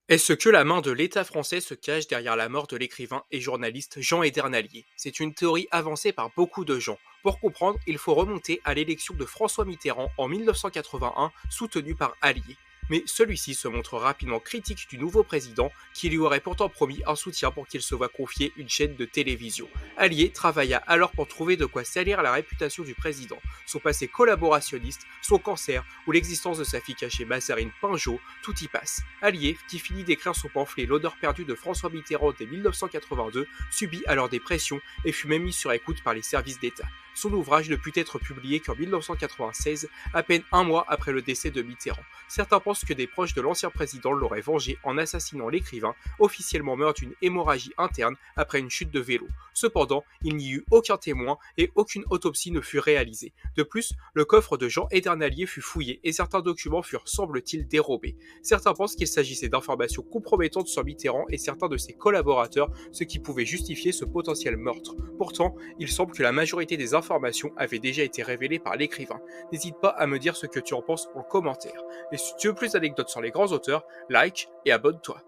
Est-ce que la main de l'État français se cache derrière la mort de l'écrivain et journaliste Jean Edernalier? C'est une théorie avancée par beaucoup de gens. Pour comprendre, il faut remonter à l'élection de François Mitterrand en 1981, soutenu par Allier. Mais celui-ci se montre rapidement critique du nouveau président, qui lui aurait pourtant promis un soutien pour qu'il se voit confier une chaîne de télévision. Allier travailla alors pour trouver de quoi salir la réputation du président. Son passé collaborationniste, son cancer ou l'existence de sa fille cachée Mazarine Pinjot, tout y passe. Allier, qui finit d'écrire son pamphlet L'odeur perdue de François Mitterrand dès 1982, subit alors des pressions et fut même mis sur écoute par les services d'État. Son ouvrage ne put être publié qu'en 1996, à peine un mois après le décès de Mitterrand. Certains pensent que des proches de l'ancien président l'auraient vengé en assassinant l'écrivain, officiellement mort d'une hémorragie interne après une chute de vélo. Cependant, il n'y eut aucun témoin et aucune autopsie ne fut réalisée. De plus, le coffre de Jean Edernalier fut fouillé et certains documents furent, semble-t-il, dérobés. Certains pensent qu'il s'agissait d'informations compromettantes sur Mitterrand et certains de ses collaborateurs, ce qui pouvait justifier ce potentiel meurtre. Pourtant, il semble que la majorité des informations avaient déjà été révélées par l'écrivain. N'hésite pas à me dire ce que tu en penses en commentaire. Et si tu veux plus d'anecdotes sur les grands auteurs, like et abonne-toi.